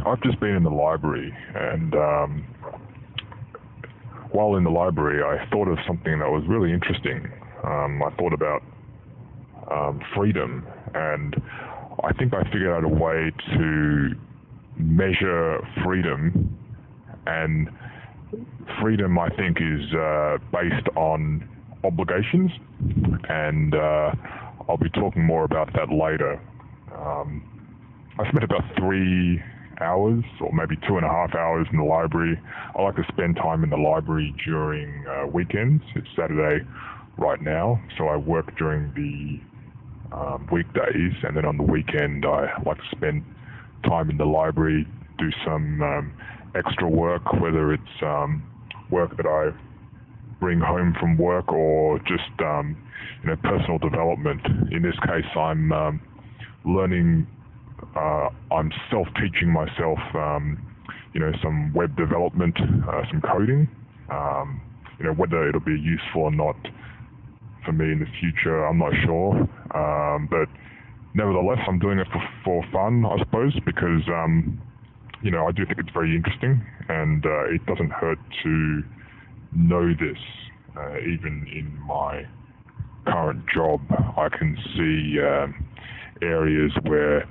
I've just been in the library, and while in the library, I thought of something that was really interesting. I thought about freedom, and I think I figured out a way to measure freedom, and freedom, I think, is based on obligations, and I'll be talking more about that later. I spent about 3 hours, or maybe 2.5 hours in the library. I like to spend time in the library during weekends. It's Saturday right now, so I work during the weekdays, and then on the weekend I like to spend time in the library, do some extra work, whether it's work that I bring home from work or just personal development. In this case, I'm learning. I'm self-teaching myself, some web development, some coding. Whether it'll be useful or not for me in the future, I'm not sure. But nevertheless, I'm doing it for fun, I suppose, because I do think it's very interesting, and it doesn't hurt to know this. Even in my current job, I can see areas where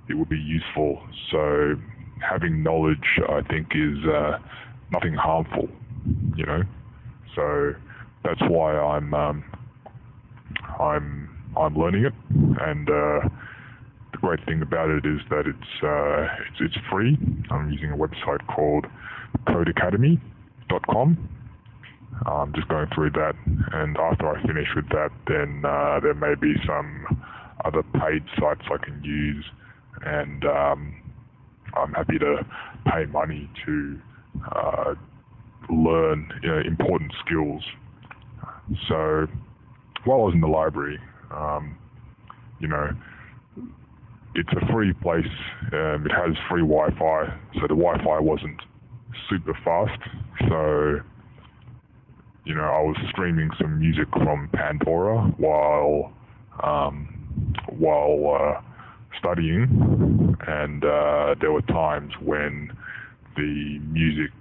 it would be useful. So having knowledge, I think, is nothing harmful, So that's why I'm learning it, and the great thing about it is that it's free. I'm using a website called codeacademy.com. I'm just going through that, and after I finish with that, then there may be some other paid sites I can use, and I'm happy to pay money to learn important skills. So while I was in the library, it's a free place. It has free Wi-Fi, so the Wi-Fi wasn't super fast. So I was streaming some music from Pandora while studying, and there were times when the music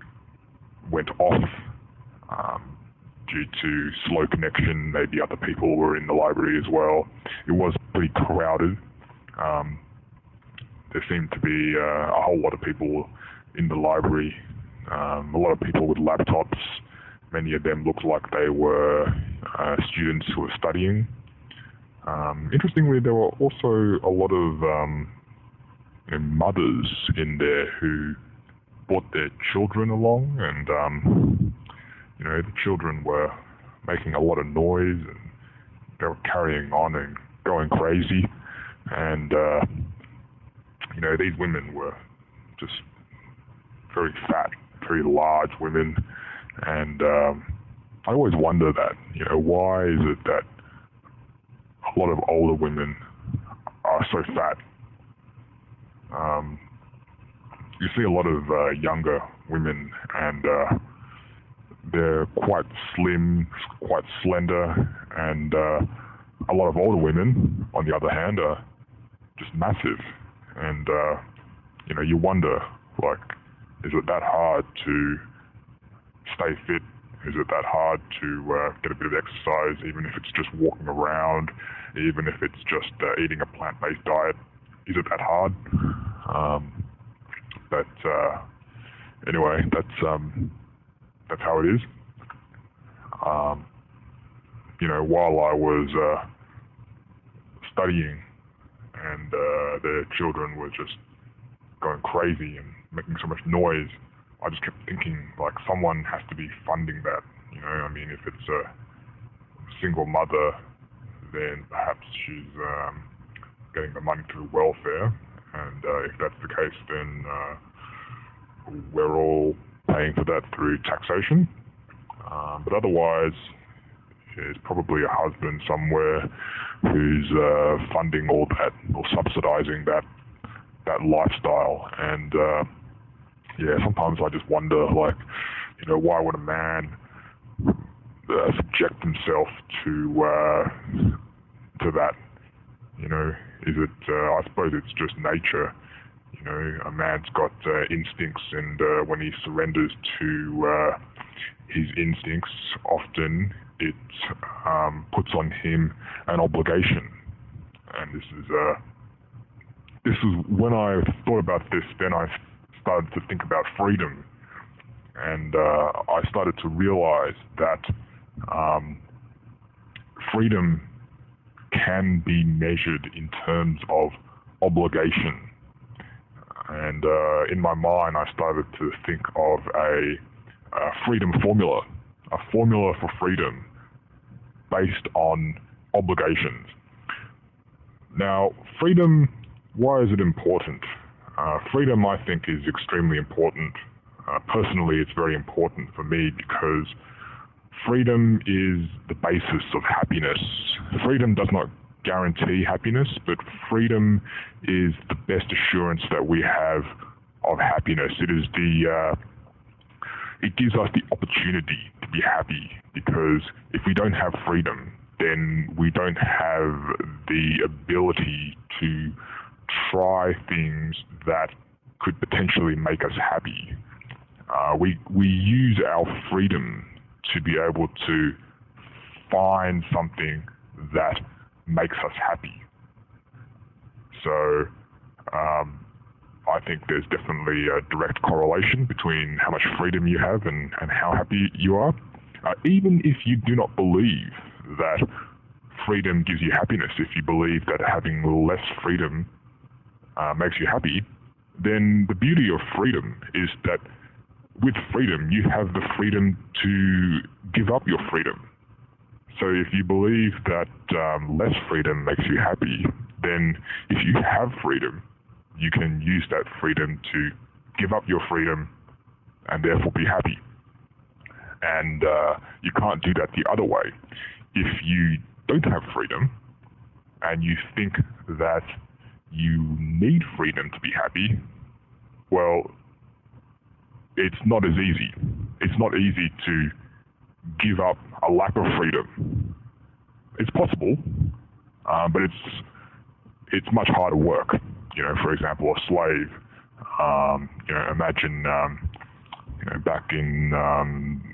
went off due to slow connection. Maybe other people were in the library as well. It was pretty crowded. There seemed to be a whole lot of people in the library, a lot of people with laptops. Many of them looked like they were students who were studying. Interestingly, there were also a lot of mothers in there who brought their children along, and the children were making a lot of noise, and they were carrying on and going crazy. And these women were just very fat, very large women, and I always wonder that, why is it that a lot of older women are so fat? You see a lot of younger women, and they're quite slim, quite slender, and a lot of older women, on the other hand, are just massive. And you wonder, is it that hard to stay fit? Is it that hard to get a bit of exercise, even if it's just walking around, even if it's just eating a plant-based diet? Is it that hard? But anyway, that's how it is. While I was studying, and the children were just going crazy and making so much noise, I just kept thinking, someone has to be funding that. If it's a single mother, then perhaps she's getting the money through welfare, and if that's the case, then we're all paying for that through taxation. But otherwise, there's probably a husband somewhere who's funding all that, or subsidizing that lifestyle. And sometimes I just wonder, why would a man subject himself to that? Is it? I suppose it's just nature. You know, a man's got instincts, and when he surrenders to his instincts, often it puts on him an obligation. And this is when I thought about this, then I started to think about freedom, and I started to realize that freedom can be measured in terms of obligation. And in my mind, I started to think of a freedom formula, a formula for freedom based on obligations. Now, freedom, why is it important? Freedom, I think, is extremely important. Personally, it's very important for me because freedom is the basis of happiness. Freedom does not guarantee happiness, but freedom is the best assurance that we have of happiness. It gives us the opportunity to be happy, because if we don't have freedom, then we don't have the ability to try things that could potentially make us happy. We use our freedom to be able to find something that makes us happy. So I think there's definitely a direct correlation between how much freedom you have and how happy you are. Even if you do not believe that freedom gives you happiness, if you believe that having less freedom makes you happy, then the beauty of freedom is that with freedom, you have the freedom to give up your freedom. So if you believe that less freedom makes you happy, then if you have freedom, you can use that freedom to give up your freedom and therefore be happy. And you can't do that the other way. If you don't have freedom and you think that you need freedom to be happy, well, it's not as easy. It's not easy to give up a lack of freedom. It's possible, but it's much harder work. You know, for example, a slave. You know, imagine back in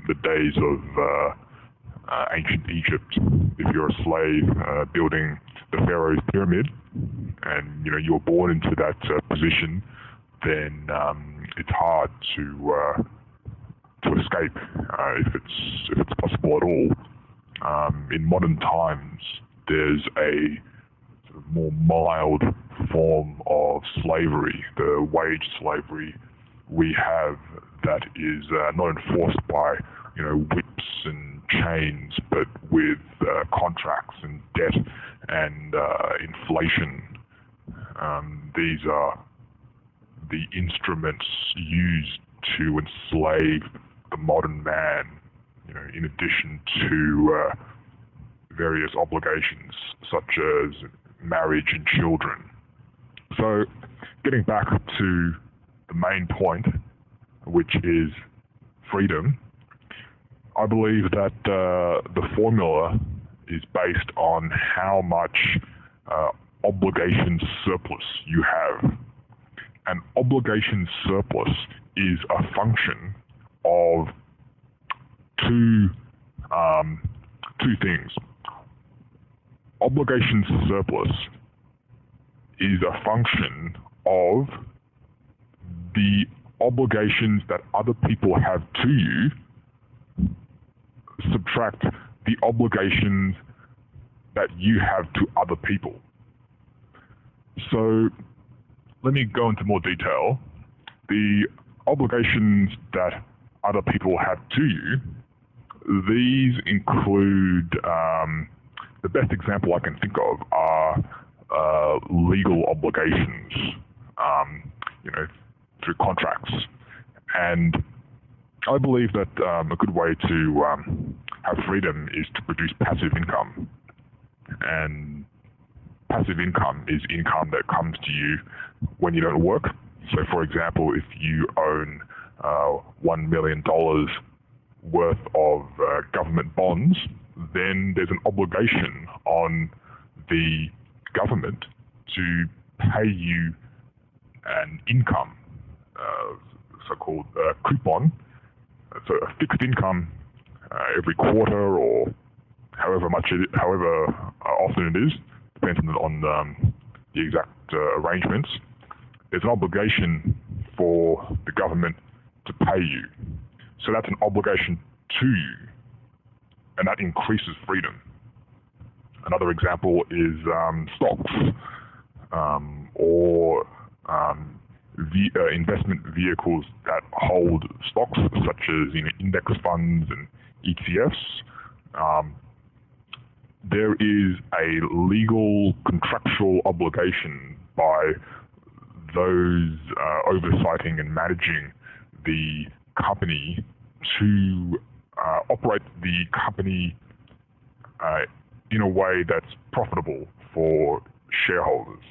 the days of ancient Egypt, if you're a slave building the Pharaoh's pyramid, and you were born into that position, then it's hard to escape if it's possible at all. In modern times, there's a sort of more mild form of slavery, the wage slavery we have, that is not enforced by whips and chains, but with contracts and debt and inflation. These are the instruments used to enslave the modern man, in addition to various obligations such as marriage and children. So, getting back to the main point, which is freedom, I believe that the formula is based on how much obligation surplus you have. An obligation surplus is a function of two things. Obligation surplus is a function of the obligations that other people have to you, subtract the obligations that you have to other people. So let me go into more detail. The obligations that other people have to you, these include, the best example I can think of are legal obligations, through contracts. And I believe that a good way to have freedom is to produce passive income. And passive income is income that comes to you when you don't work. So, for example, if you own $1 million worth of government bonds, then there's an obligation on the government to pay you an income, so-called coupon. So a fixed income every quarter or however often it is, depends on the exact arrangements. There's an obligation for the government to pay you. So that's an obligation to you, and that increases freedom. Another example is stocks or investment vehicles that hold stocks, such as index funds and ETFs. There is a legal contractual obligation by those oversighting and managing the company to operate the company in a way that's profitable for shareholders.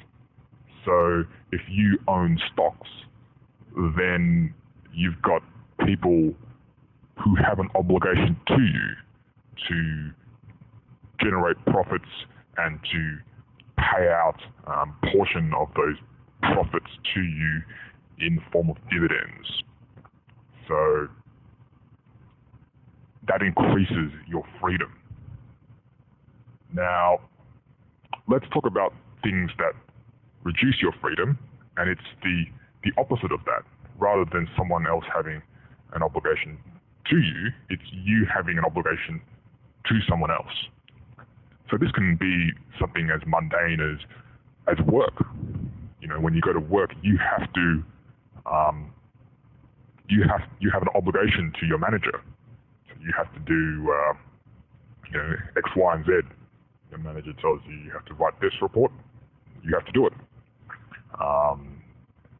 So if you own stocks, then you've got people who have an obligation to you to generate profits and to pay out portion of those profits to you in the form of dividends. So that increases your freedom. Now, let's talk about things that reduce your freedom, and it's the opposite of that. Rather than someone else having an obligation to you, it's you having an obligation to someone else. So this can be something as mundane as work. When you go to work, you have to you have an obligation to your manager. So you have to do X, Y, and Z. Your manager tells you have to write this report. You have to do it.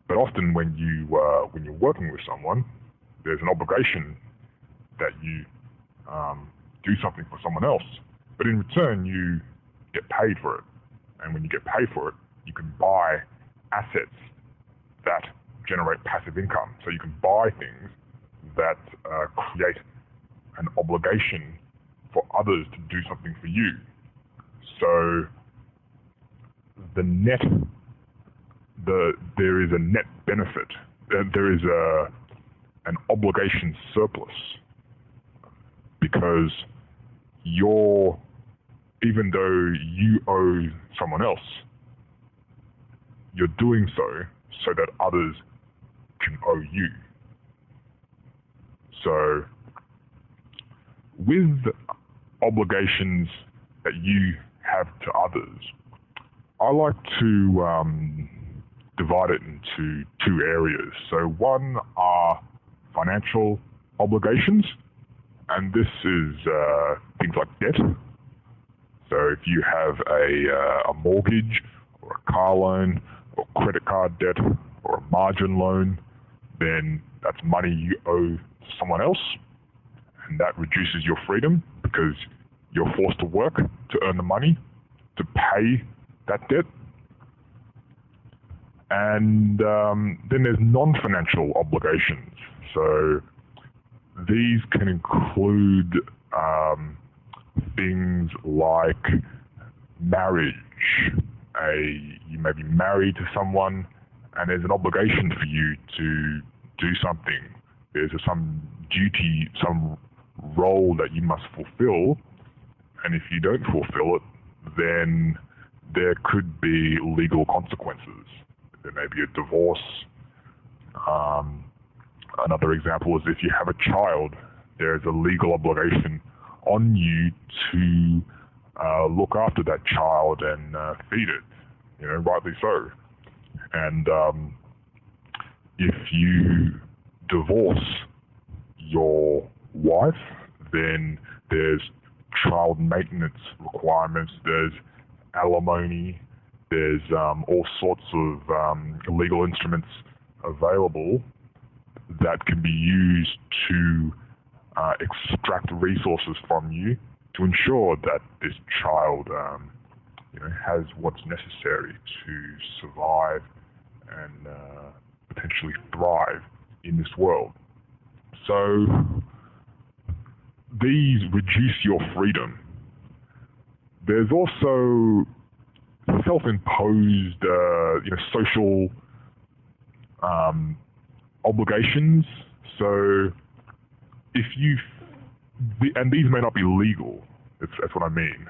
But often when you're working with someone, there's an obligation that you do something for someone else. But in return, you get paid for it. And when you get paid for it, you can buy assets that generate passive income. So you can buy things that create an obligation for others to do something for you. So there is a net benefit. There is an obligation surplus, because even though you owe someone else, you're doing so that others can owe you. So with obligations that you have to others, I like to divide it into two areas. So one are financial obligations, and this is things like debt. So if you have a mortgage or a car loan or credit card debt or a margin loan, then that's money you owe to someone else, and that reduces your freedom because you're forced to work to earn the money to pay that debt. And then there's non-financial obligations. So these can include things like marriage. You may be married to someone, and there's an obligation for you to do something. There's some duty, some role that you must fulfill, and if you don't fulfill it, then there could be legal consequences. There may be a divorce. Another example is if you have a child, there's a legal obligation on you to look after that child and feed it, rightly so. And if you divorce your wife, then there's child maintenance requirements, there's alimony, there's all sorts of legal instruments available that can be used to extract resources from you to ensure that this child has what's necessary to survive and potentially thrive in this world. So these reduce your freedom. There's also self-imposed social obligations. So if and these may not be legal. That's what I mean.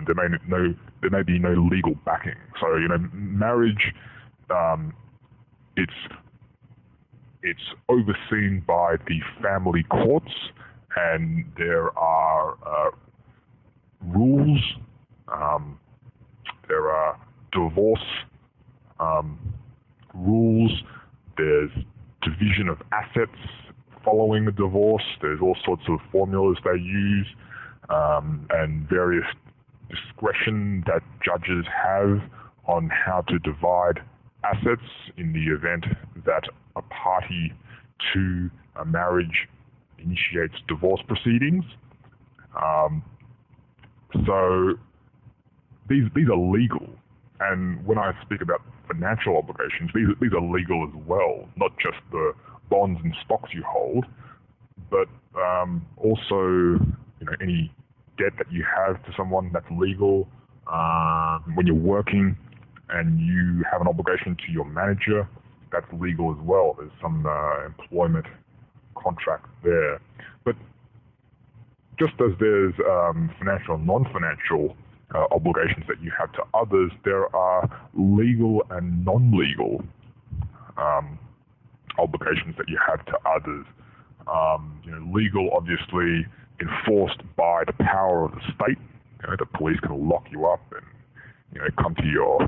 There may be no legal backing. So marriage, it's overseen by the family courts, and there are rules. There are divorce rules. There's division of assets following a divorce. There's all sorts of formulas they use, and various discretion that judges have on how to divide assets in the event that a party to a marriage initiates divorce proceedings. So these are legal, and when I speak about financial obligations, these are legal as well, not just the bonds and stocks you hold, but also any debt that you have to someone, that's legal. When you're working and you have an obligation to your manager, that's legal as well. There's some employment contract there. But just as there's financial and non-financial obligations that you have to others, there are legal and non-legal obligations that you have to others. Legal, obviously, enforced by the power of the state. The police can lock you up and come to your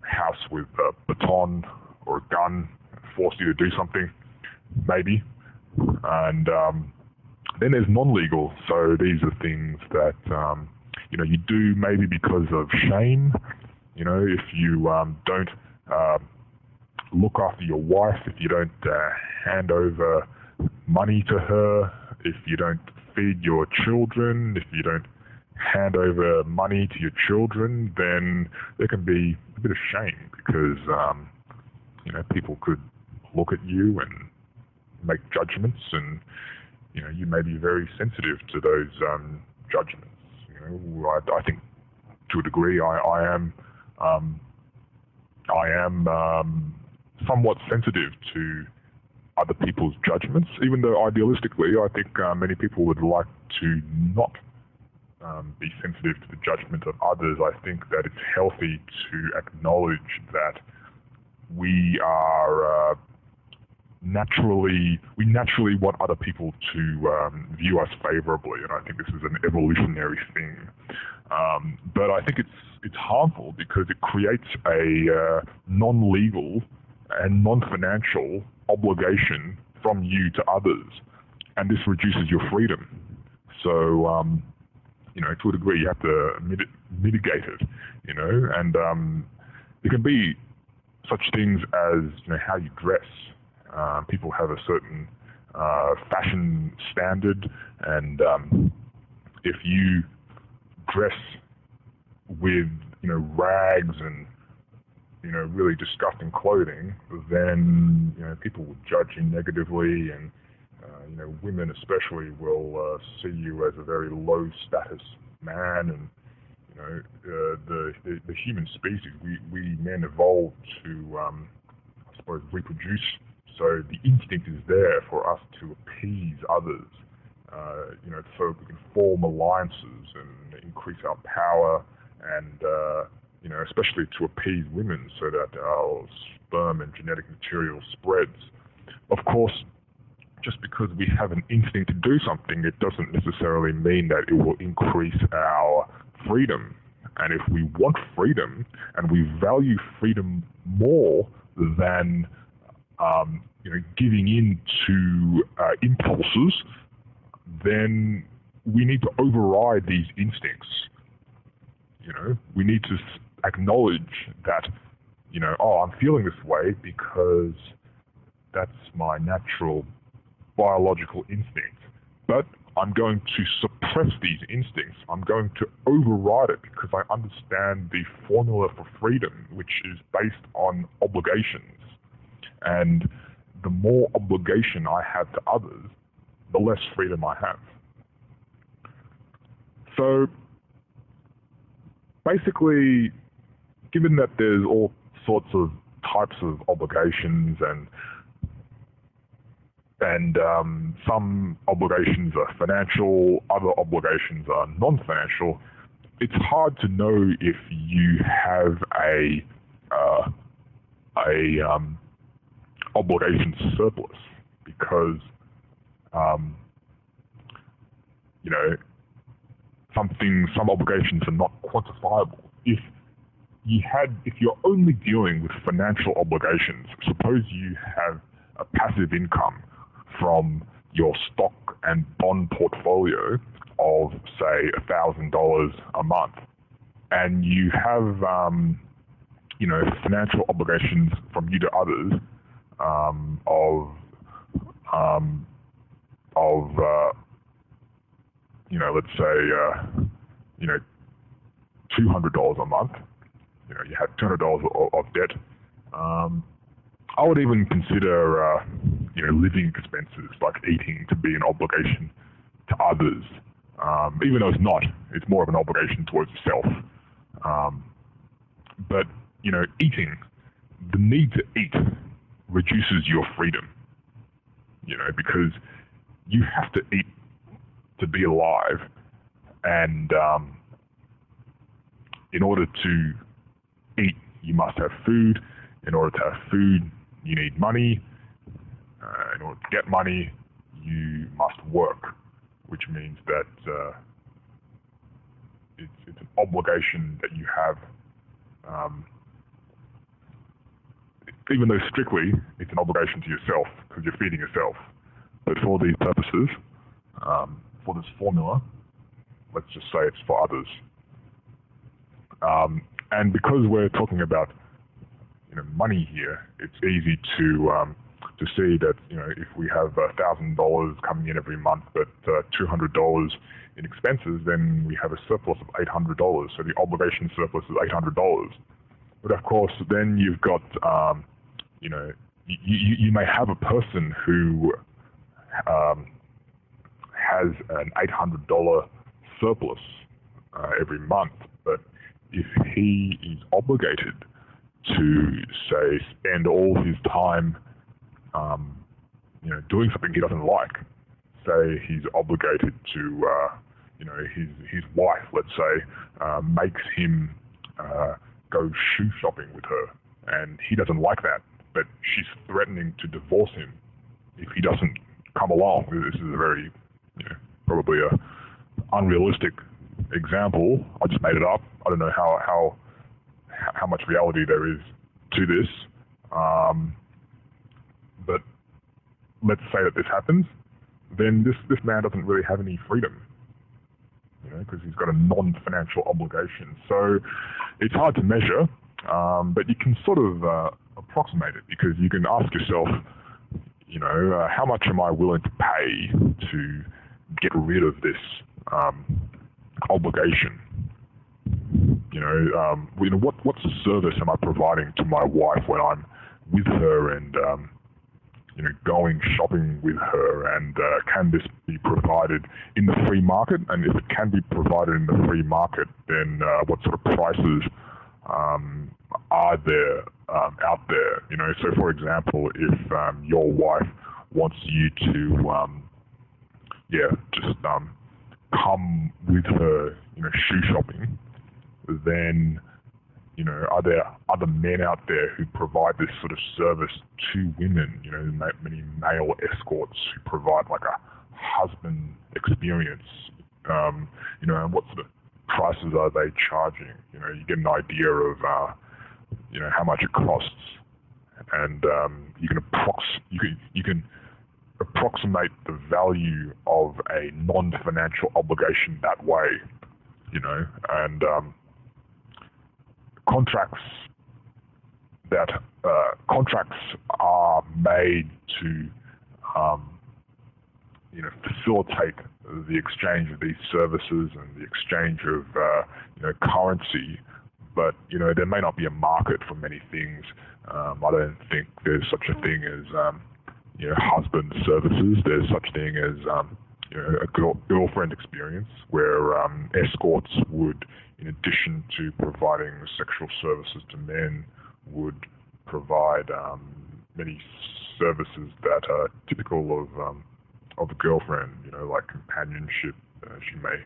house with a baton or a gun, force you to do something, maybe. And then there's non-legal. So these are things that you do maybe because of shame. If you don't look after your wife, if you don't hand over money to her, if you don't feed your children, if you don't hand over money to your children, then there can be a bit of shame because people could look at you and make judgments, and you may be very sensitive to those judgments. I think to a degree I am somewhat sensitive to other people's judgments, even though idealistically I think many people would like to not be sensitive to the judgment of others. I think that it's healthy to acknowledge that we naturally want other people to view us favorably, and I think this is an evolutionary thing. But I think it's harmful because it creates a non-legal and non-financial obligation from you to others, and this reduces your freedom. So, to a degree, you have to mitigate it, and it can be such things as how you dress. People have a certain fashion standard, and if you dress with rags and really disgusting clothing, then people will judge you negatively, and women especially will see you as a very low status man. And the human species, we men evolved to I suppose reproduce. So the instinct is there for us to appease others, so we can form alliances and increase our power, and especially to appease women so that our sperm and genetic material spreads. Of course, just because we have an instinct to do something, it doesn't necessarily mean that it will increase our freedom. And if we want freedom and we value freedom more than giving in to impulses, then we need to override these instincts. We need to acknowledge that, I'm feeling this way because that's my natural biological instinct. But I'm going to suppress these instincts. I'm going to override it because I understand the formula for freedom, which is based on obligations. And the more obligation I have to others, the less freedom I have. So basically, given that there's all sorts of types of obligations, and some obligations are financial, other obligations are non-financial. It's hard to know if you have a obligation surplus, because some obligations are not quantifiable. If you're only dealing with financial obligations, suppose you have a passive income from your stock and bond portfolio of, say, $1,000 a month, and you have financial obligations from you to others let's say $200 a month. You had $200 of debt. I would even consider living expenses like eating to be an obligation to others, even though it's not. It's more of an obligation towards yourself. But eating, the need to eat reduces your freedom. Because you have to eat to be alive, and in order to eat, you must have food. In order to have food, you need money. In order to get money, you must work, which means that it's an obligation that you have. Even though strictly it's an obligation to yourself because you're feeding yourself, but for these purposes, for this formula, let's just say it's for others. And because we're talking about money here, it's easy to see that if we have $1,000 coming in every month, but $200 in expenses, then we have a surplus of $800. So the obligation surplus is $800. But of course, then you've got you may have a person who has an $800 surplus every month, but if he is obligated to, say, spend all his time doing something he doesn't like, say he's obligated to his wife, let's say, makes him go shoe shopping with her, and he doesn't like that, but she's threatening to divorce him if he doesn't come along. This is a very probably a unrealistic example. I just made it up. I don't know how much reality there is to this, but let's say that this happens, then this man doesn't really have any freedom, because he's got a non-financial obligation. So it's hard to measure, but you can sort of approximate it, because you can ask yourself, how much am I willing to pay to get rid of this obligation? What's the service am I providing to my wife when I'm with her and going shopping with her, and can this be provided in the free market? And if it can be provided in the free market, then what sort of prices are there out there? So for example, if your wife wants you to just come with her shoe shopping, then are there other men out there who provide this sort of service to women? Many male escorts who provide like a husband experience. And what sort of prices are they charging? You get an idea of how much it costs, and you can approximate the value of a non-financial obligation that way. And contracts are made to facilitate the exchange of these services and the exchange of currency, but there may not be a market for many things. I don't think there's such a thing as husband services. There's such thing as a girlfriend experience, where escorts would, in addition to providing sexual services to men, would provide many services that are typical of a girlfriend, like companionship. She may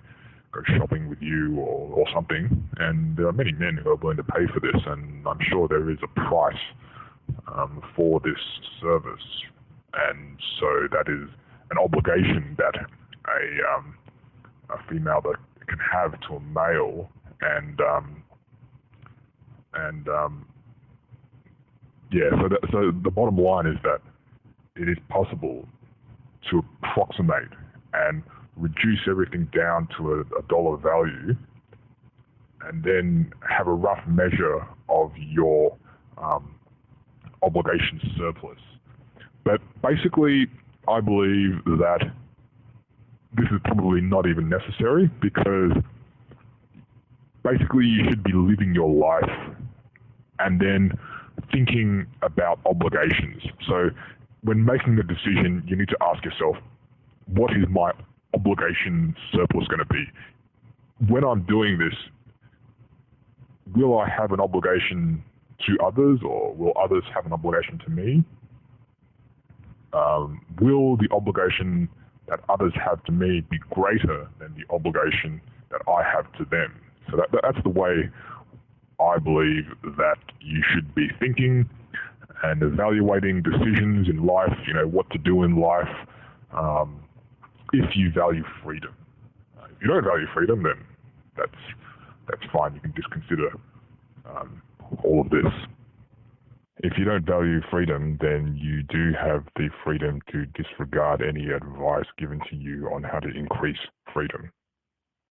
go shopping with you or something, and there are many men who are willing to pay for this, and I'm sure there is a price for this service, and so that is an obligation that a female that can have to a male, and so the bottom line is that it is possible to approximate and reduce everything down to a dollar value, and then have a rough measure of your obligation surplus. But basically, I believe that this is probably not even necessary, because basically you should be living your life and then thinking about obligations. So when making a decision, you need to ask yourself, what is my obligation surplus going to be? When I'm doing this, will I have an obligation to others, or will others have an obligation to me? Will the obligation that others have to me be greater than the obligation that I have to them? So that's the way I believe that you should be thinking and evaluating decisions in life, what to do in life, if you value freedom. If you don't value freedom, then that's fine. You can just consider all of this. If you don't value freedom, then you do have the freedom to disregard any advice given to you on how to increase freedom.